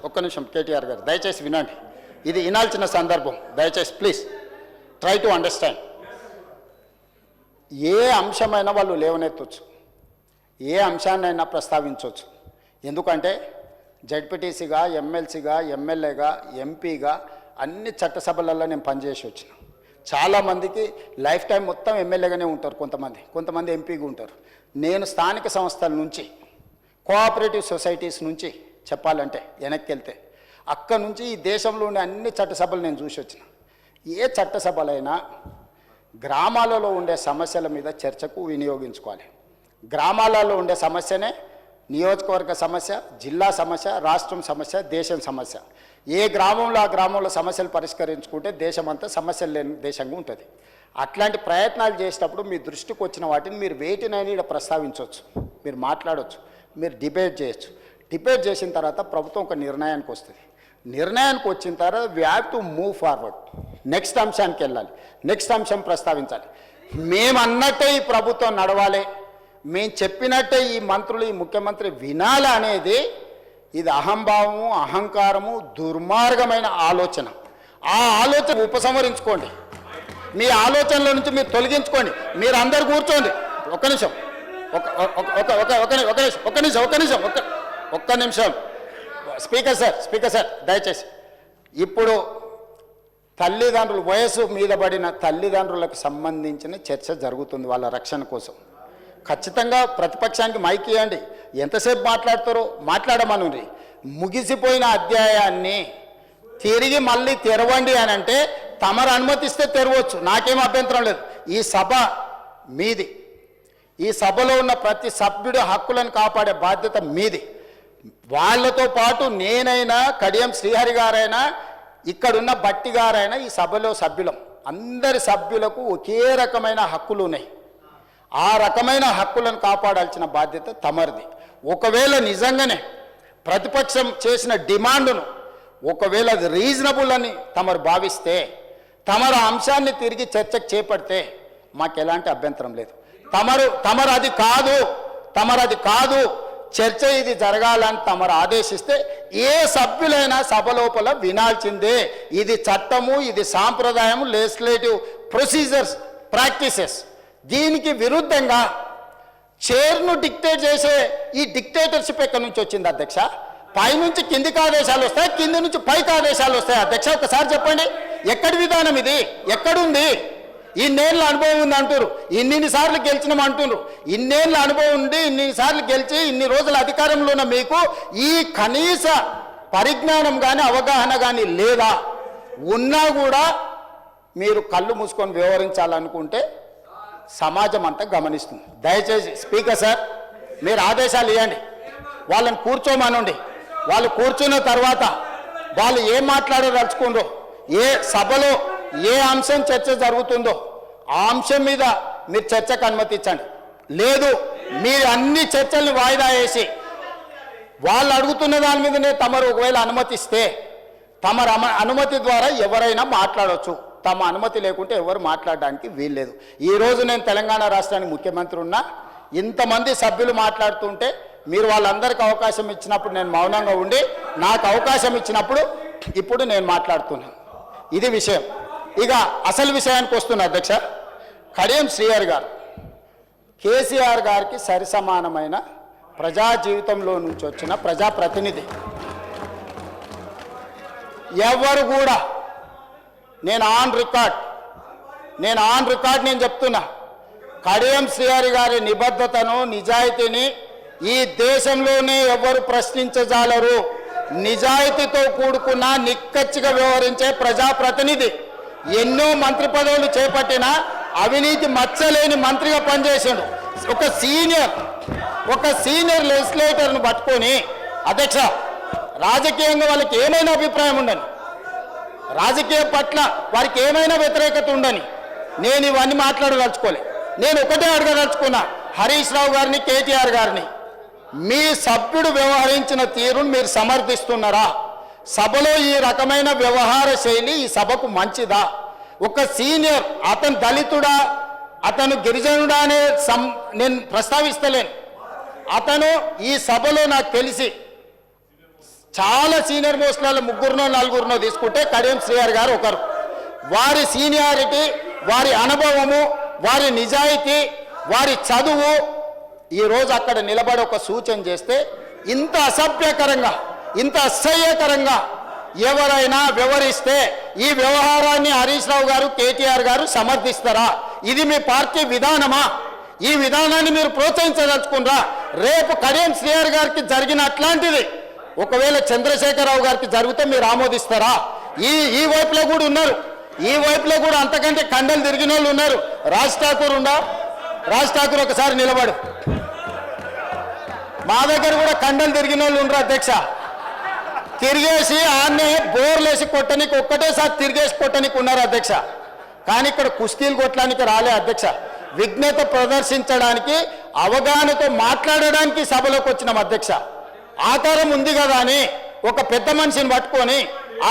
ఒక్క నిమిషం కేటీఆర్ గారు దయచేసి వినండి. ఇది వినాల్సిన సందర్భం. దయచేసి ప్లీజ్ ట్రై టు అండర్స్టాండ్. ఏ అంశమైనా వాళ్ళు లేవనెత్తవచ్చు, ఏ అంశాన్నైనా ప్రస్తావించవచ్చు. ఎందుకంటే జడ్పీటీసీగా, ఎమ్మెల్సీగా, ఎమ్మెల్యేగా, ఎంపీగా అన్ని చట్టసభలలో నేను పనిచేసి వచ్చిన. చాలామందికి లైఫ్ టైం మొత్తం ఎమ్మెల్యేగానే ఉంటారు, కొంతమంది ఎంపీగా ఉంటారు. నేను స్థానిక సంస్థల నుంచి, కోఆపరేటివ్ సొసైటీస్ నుంచి చెప్పాలంటే వెనక్కి వెళ్తే అక్కడ నుంచి ఈ దేశంలో ఉండే అన్ని చట్టసభలు నేను చూసి వచ్చిన. ఏ చట్టసభలైనా గ్రామాలలో ఉండే సమస్యల మీద చర్చకు వినియోగించుకోవాలి. గ్రామాలలో ఉండే సమస్యనే నియోజకవర్గ సమస్య, జిల్లా సమస్య, రాష్ట్రం సమస్య, దేశం సమస్య. ఏ గ్రామంలో ఆ గ్రామంలో సమస్యలు పరిష్కరించుకుంటే దేశమంతా సమస్యలు లేని దేశంగా ఉంటుంది. అట్లాంటి ప్రయత్నాలు చేసేటప్పుడు మీ దృష్టికి వచ్చిన వాటిని మీరు వేటినైనా ఇక్కడ ప్రస్తావించవచ్చు, మీరు మాట్లాడవచ్చు, మీరు డిబేట్ చేయొచ్చు. డిబేట్ చేసిన తర్వాత ప్రభుత్వం ఒక నిర్ణయానికి వస్తుంది. నిర్ణయానికి వచ్చిన తర్వాత we have to move forward. Next అంశానికి వెళ్ళాలి, నెక్స్ట్ అంశం ప్రస్తావించాలి. మేము అన్నట్టే ఈ ప్రభుత్వం నడవాలి, మేము చెప్పినట్టే ఈ మంత్రులు, ఈ ముఖ్యమంత్రి వినాలి అనేది ఇది అహంభావము, అహంకారము, దుర్మార్గమైన ఆలోచన. ఆ ఆలోచన ఉపసంహరించుకోండి, మీ ఆలోచనల నుంచి మీరు తొలగించుకోండి. మీరు అందరు కూర్చోండి. ఒక్క నిమిషం స్పీకర్ సార్ దయచేసి. ఇప్పుడు తల్లిదండ్రులు, వయసు మీద పడిన తల్లిదండ్రులకు సంబంధించిన చర్చ జరుగుతుంది వాళ్ళ రక్షణ కోసం. ఖచ్చితంగా ప్రతిపక్షానికి మైక్ ఇవ్వండి, ఎంతసేపు మాట్లాడతారో మాట్లాడమనుంది. ముగిసిపోయిన అధ్యాయాన్ని తిరిగి మళ్ళీ తెరవండి అని అంటే తమరు అనుమతిస్తే తెరవచ్చు, నాకేం అభ్యంతరం లేదు. ఈ సభ మీది, ఈ సభలో ఉన్న ప్రతి సభ్యుడి హక్కులను కాపాడే బాధ్యత మీది. వాళ్ళతో పాటు నేనైనా, కడియం శ్రీహరి గారైనా, ఇక్కడున్న బట్టి గారైనా ఈ సభలో సభ్యులం. అందరి సభ్యులకు ఒకే రకమైన హక్కులు ఉన్నాయి. ఆ రకమైన హక్కులను కాపాడాల్సిన బాధ్యత తమరిది. ఒకవేళ నిజంగానే ప్రతిపక్షం చేసిన డిమాండ్ను ఒకవేళ అది రీజనబుల్ అని తమరు భావిస్తే, తమరు అంశాన్ని తిరిగి చర్చకు చేపడితే మాకు ఎలాంటి అభ్యంతరం లేదు. తమరు అది కాదు చర్చ ఇది జరగాలని తమరు ఆదేశిస్తే ఏ సభ్యులైనా సభ లోపల వినాల్సిందే. ఇది చట్టము, ఇది సాంప్రదాయము, లెజిస్లేటివ్ ప్రొసీజర్స్, ప్రాక్టీసెస్. దీనికి విరుద్ధంగా చైర్ను డిక్టేట్ చేసే ఈ డిక్టేటర్షిప్ ఎక్కడి నుంచి వచ్చింది అధ్యక్ష? పైనుంచి కిందికి ఆదేశాలు వస్తాయి, కింది నుంచి పైకి ఆదేశాలు వస్తాయి. అధ్యక్ష ఒకసారి చెప్పండి, ఎక్కడి విధానం ఇది? ఎక్కడుంది? ఇన్నేళ్ళ అనుభవం ఉంది అంటారు, ఇన్నిసార్లు గెలిచినాం అంటున్నారు. ఇన్నేళ్ళ అనుభవం ఉంది, ఇన్నిసార్లు గెలిచి ఇన్ని రోజుల అధికారంలో ఉన్న మీకు ఈ కనీస పరిజ్ఞానం కానీ అవగాహన కానీ లేదా? ఉన్నా కూడా మీరు కళ్ళు మూసుకొని వ్యవహరించాలనుకుంటే సమాజం అంతా గమనిస్తుంది. దయచేసి స్పీకర్ సార్ మీరు ఆదేశాలు ఇవ్వండి, వాళ్ళని కూర్చోమనండి. వాళ్ళు కూర్చున్న తర్వాత వాళ్ళు ఏం మాట్లాడదలుచుకుందో, ఏ సభలో ఏ అంశం చర్చ జరుగుతుందో ఆ అంశం మీద మీరు చర్చకు అనుమతించండి. లేదు మీరు అన్ని చర్చల్ని వాయిదా వేసి వాళ్ళు అడుగుతున్న దాని మీదనే తమరు ఒకవేళ అనుమతిస్తే, తమరు అనుమతి ద్వారా ఎవరైనా మాట్లాడవచ్చు. తమ అనుమతి లేకుంటే ఎవరు మాట్లాడడానికి వీల్లేదు. ఈరోజు నేను తెలంగాణ రాష్ట్రానికి ముఖ్యమంత్రి ఉన్నా, ఇంతమంది సభ్యులు మాట్లాడుతుంటే మీరు వాళ్ళందరికీ అవకాశం ఇచ్చినప్పుడు నేను మౌనంగా ఉండి, నాకు అవకాశం ఇచ్చినప్పుడు ఇప్పుడు నేను మాట్లాడుతున్నాను. ఇది విషయం. ఇక అసలు విషయానికి వస్తున్నా అధ్యక్ష. కడియం శ్రీహరి గారు కేసీఆర్ గారికి సరిసమానమైన ప్రజా జీవితంలో నుంచి వచ్చిన ప్రజాప్రతినిధి. ఎవరు కూడా నేను ఆన్ రికార్డ్ నేను చెప్తున్నా, కడియం శ్రీహరి గారి నిబద్ధతను, నిజాయితీని ఈ దేశంలోనే ఎవరు ప్రశ్నించజాలరు. నిజాయితీతో కూడుకున్న నిక్కచ్చిగా వ్యవహరించే ప్రజాప్రతినిధి. ఎన్నో మంత్రి పదవులు చేపట్టిన అవినీతి మచ్చలేని మంత్రిగా పనిచేసాడు. ఒక సీనియర్ లెజిస్లేటర్ను పట్టుకొని అధ్యక్ష రాజకీయంగా వాళ్ళకి ఏమైనా అభిప్రాయం ఉండని, రాజకీయం పట్ల వారికి ఏమైనా వ్యతిరేకత ఉండని నేను ఇవన్నీ మాట్లాడదలుచుకోలే. నేను ఒకటే అడగదలుచుకున్నా హరీష్ రావు గారిని, కేటీఆర్ గారిని, మీ సభ్యుడు వ్యవహరించిన తీరును మీరు సమర్థిస్తున్నారా? సభలో ఈ రకమైన వ్యవహార శైలి ఈ సభకు మంచిదా? ఒక సీనియర్, అతను దళితుడా, అతను గిరిజనుడా అనే నేను ప్రస్తావిస్తలేను. అతను ఈ సభలో నాకు తెలిసి చాలా సీనియర్ మోస్ట్లలో ముగ్గురునో నలుగురునో తీసుకుంటే కడియం శ్రీహరి గారు ఒకరు. వారి సీనియారిటీ, వారి అనుభవము, వారి నిజాయితీ, వారి చదువు ఈరోజు అక్కడ నిలబడి ఒక సూచన చేస్తే ఇంత అసభ్యకరంగా, ఇంత అసహ్యకరంగా ఎవరైనా వ్యవహరిస్తే ఈ వ్యవహారాన్ని హరీష్ రావు గారు, కేటీఆర్ గారు సమర్థిస్తారా? ఇది మీ పార్టీ విధానమా? ఈ విధానాన్ని మీరు ప్రోత్సహించదలుచుకున్నారా? రేపు కడియం శ్రీహరి గారికి జరిగిన అట్లాంటిది ఒకవేళ చంద్రశేఖరరావు గారికి జరిగితే మీరు ఆమోదిస్తారా? ఈ వైపులో కూడా ఉన్నారు, ఈ వైపులో కూడా అంతకంటే కండలు తిరిగిన వాళ్ళు ఉన్నారు. రాజ్ ఠాకూర్ రాజ్ ఠాకూర్ ఒకసారి నిలబడు. మా దగ్గర కూడా కండలు తిరిగిన వాళ్ళు ఉండరు అధ్యక్ష. తిరిగేసి ఆన్నే బోర్లేసి కొట్టనికి ఒక్కటేసారి తిరిగేసి కొట్టనికి ఉన్నారు అధ్యక్ష. కానీ ఇక్కడ కుస్తీలు కొట్టడానికి రాలే అధ్యక్ష. విఘ్నత ప్రదర్శించడానికి, అవగాహనతో మాట్లాడడానికి సభలోకి వచ్చినాం అధ్యక్ష. ఆకారం ఉంది కదా అని ఒక పెద్ద మనిషిని పట్టుకొని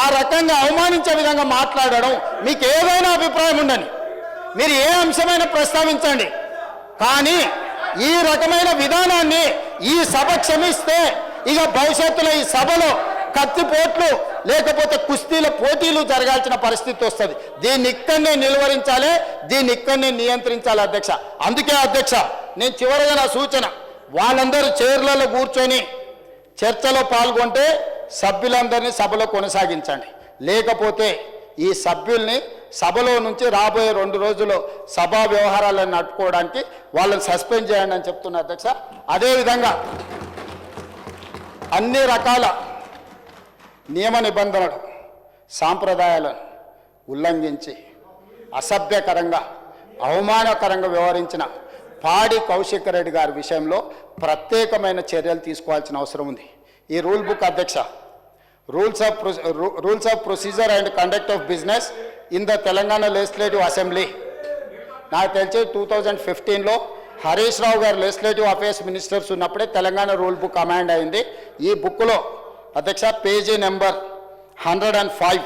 ఆ రకంగా అవమానించే విధంగా మాట్లాడడం, మీకు ఏదైనా అభిప్రాయం ఉండని, మీరు ఏ అంశమైనా ప్రస్తావించండి. కానీ ఈ రకమైన విధానాన్ని ఈ సభ క్షమిస్తే ఇక భవిష్యత్తులో ఈ సభలో కత్తిపోట్లు లేకపోతే కుస్తీల పోటీలు జరగాల్సిన పరిస్థితి వస్తుంది. దీన్ని ఇక్కడనే నిలువరించాలి, దీన్ని ఇక్కడనే నియంత్రించాలి అధ్యక్ష. అందుకే అధ్యక్ష, నేను చివరిగా నా సూచన, వాళ్ళందరూ చైర్లలో కూర్చొని చర్చలో పాల్గొంటే సభ్యులందరినీ సభలో కొనసాగించండి. లేకపోతే ఈ సభ్యుల్ని సభలో నుంచి రాబోయే 2 రోజుల్లో సభా వ్యవహారాలను నడుపుకోవడానికి వాళ్ళని సస్పెండ్ చేయండి అని చెప్తున్నా అధ్యక్ష. అదేవిధంగా అన్ని రకాల నియమ నిబంధనలు, సాంప్రదాయాలను ఉల్లంఘించి అసభ్యకరంగా, అవమానకరంగా వ్యవహరించిన పాడి కౌశిక్ రెడ్డి గారి విషయంలో ప్రత్యేకమైన చర్యలు తీసుకోవాల్సిన అవసరం ఉంది. ఈ రూల్ బుక్ అధ్యక్ష, rules of procedure and conduct of business in the Telangana legislative assembly, నాకు తెలిసి 2015లో హరీష్ రావు గారు లెజిస్లేటివ్ అఫేర్స్ మినిస్టర్స్ ఉన్నప్పుడే తెలంగాణ రూల్ బుక్ అమాండ్ అయింది. ఈ బుక్లో అధ్యక్ష page number 105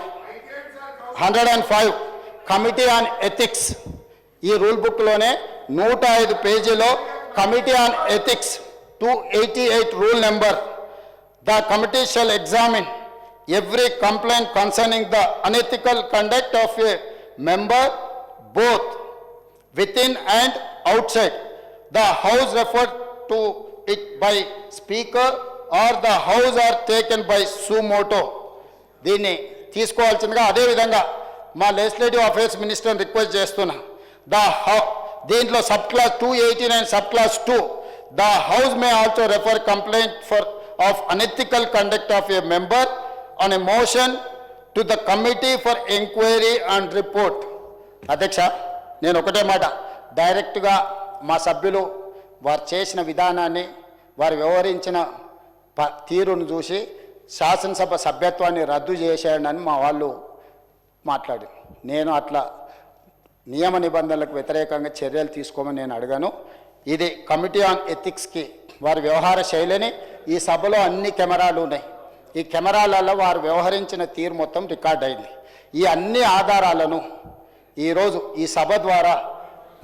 committee on ethics, ఈ రూల్ బుక్లోనే 105 పేజీలో committee on ethics 288 rule number, the committee shall examine every complaint concerning the unethical conduct of a member both within and outside the house referred to it by speaker or the house are taken by suo motu. దీన్ని తీసుకోవాల్సిందిగా అదేవిధంగా మా legislative affairs మినిస్టర్ని request చేస్తున్నా. దీంట్లో sub class 289 sub class 2, the house may also refer complaint of unethical conduct of a member on a motion to the committee for inquiry and report. అధ్యక్ష, నేను ఒకటే మాట, డైరెక్ట్గా మా సభ్యులు వారు చేసిన విధానాన్ని, వారు వ్యవహరించిన తీరును చూసి శాసనసభ సభ్యత్వాన్ని రద్దు చేసేయడని మా వాళ్ళు మాట్లాడి, నేను అట్లా నియమ నిబంధనలకు వ్యతిరేకంగా చర్యలు తీసుకోమని నేను అడిగాను. ఇది కమిటీ ఆన్ ఎథిక్స్కి వారి వ్యవహార శైలిని, ఈ సభలో అన్ని కెమెరాలు ఉన్నాయి, ఈ కెమెరాలలో వారు వ్యవహరించిన తీరు మొత్తం రికార్డ్ అయింది. ఈ అన్ని ఆధారాలను ఈరోజు ఈ సభ ద్వారా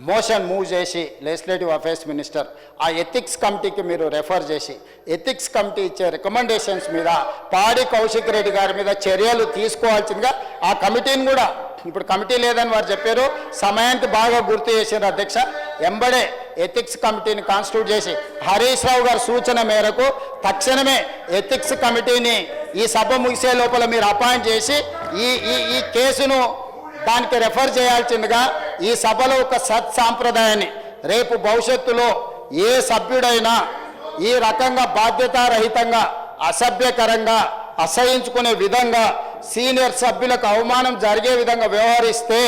మోషన్ మూవ్ చేసి లెజిస్లేటివ్ అఫేర్స్ మినిస్టర్ ఆ ఎథిక్స్ కమిటీకి మీరు రెఫర్ చేసి, ఎథిక్స్ కమిటీ ఇచ్చే రికమెండేషన్స్ మీద పాడి కౌశిక్ రెడ్డి గారి మీద చర్యలు తీసుకోవాల్సిందిగా ఆ కమిటీని కూడా, ఇప్పుడు కమిటీ లేదని వారు చెప్పారు, సమయానికి బాగా గుర్తు చేశారు అధ్యక్ష. ఎంబడే ఎథిక్స్ కమిటీని కాన్స్టిట్యూట్ చేసి హరీష్ రావు గారి సూచన మేరకు తక్షణమే ఎథిక్స్ కమిటీని ఈ సభ ముగిసే లోపల మీరు అపాయింట్ చేసి ఈ కేసును దానికి రెఫర్ చేయాల్సిందిగా ఈ సభలో ఒక సత్సాంప్రదాయాన్ని, రేపు భవిష్యత్తులో ఏ సభ్యుడైనా ఈ రకంగా బాధ్యతారహితంగా, అసభ్యకరంగా, అసహించుకునే విధంగా, సీనియర్ సభ్యులకు అవమానం జరిగే విధంగా వ్యవహరిస్తే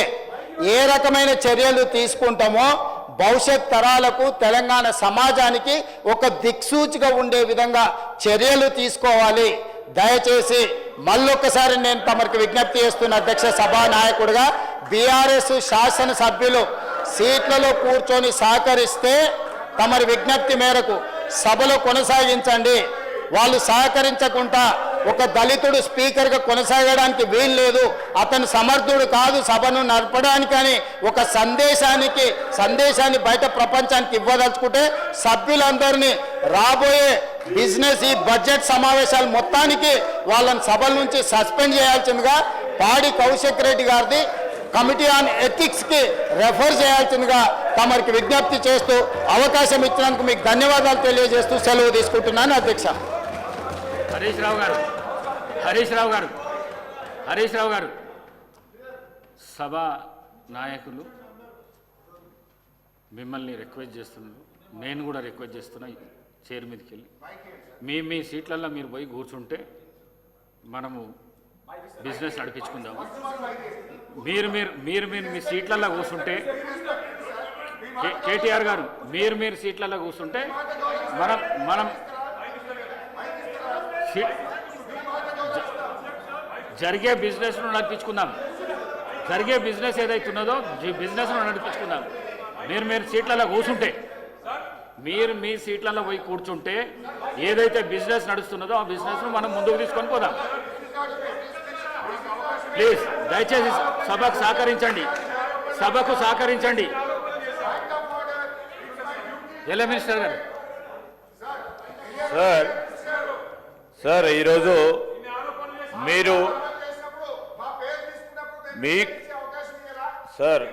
ఏ రకమైన చర్యలు తీసుకుంటామో భవిష్యత్ తరాలకు, తెలంగాణ సమాజానికి ఒక దిక్సూచిగా ఉండే విధంగా చర్యలు తీసుకోవాలి. దయచేసి మళ్ళొక్కసారి నేను తమరికి విజ్ఞప్తి చేస్తున్న అధ్యక్ష, సభా నాయకుడిగా బీఆర్ఎస్ శాసనసభ్యులు సీట్లలో కూర్చొని సహకరిస్తే తమరి విజ్ఞప్తి మేరకు సభలో కొనసాగించండి. వాళ్ళు సహకరించకుండా ఒక దళితుడు స్పీకర్గా కొనసాగడానికి వీలు లేదు, అతను సమర్థుడు కాదు సభను నడపడానికని ఒక సందేశాన్ని బయట ప్రపంచానికి ఇవ్వదలుచుకుంటే సభ్యులందరినీ రాబోయే బిజినెస్ ఈ బడ్జెట్ సమావేశాలు మొత్తానికి వాళ్ళని సభల నుంచి సస్పెండ్ చేయాల్సిందిగా పాడి కౌశిక్ రెడ్డి గారిది కమిటీ ఆన్ ఎథిక్స్కి రెఫర్ చేయాల్సిందిగా తమరికి విజ్ఞప్తి చేస్తూ అవకాశం ఇచ్చినందుకు మీకు ధన్యవాదాలు తెలియజేస్తూ సెలవు తీసుకుంటున్నాను అధ్యక్ష. హరీష్ రావు గారు సభ నాయకులు మిమ్మల్ని రిక్వెస్ట్ చేస్తున్నారు, నేను కూడా రిక్వెస్ట్ చేస్తున్నా, చైర్ మీదకి వెళ్ళి మీ సీట్లలో మీరు పోయి కూర్చుంటే మనము బిజినెస్ నడిపించుకుందాము. మీరు మీ సీట్లలో కూర్చుంటే కేటీఆర్ గారు మీరు సీట్లలో కూర్చుంటే మనం జరిగే బిజినెస్ను నడిపించుకుందాం. జరిగే బిజినెస్ ఏదైతున్నదో బిజినెస్ను నడిపించుకుందాం. మీరు సీట్లలో కూర్చుంటే మీ సీట్లలో పోయి కూర్చుంటే ఏదైతే బిజినెస్ నడుస్తున్నదో ఆ బిజినెస్ను మనం ముందుకు తీసుకొని పోదాం. ప్లీజ్ దయచేసి సభకు సహకరించండి. ఎలా మినిస్టర్ గారు సార్ ఈరోజు మీరు మీ సార్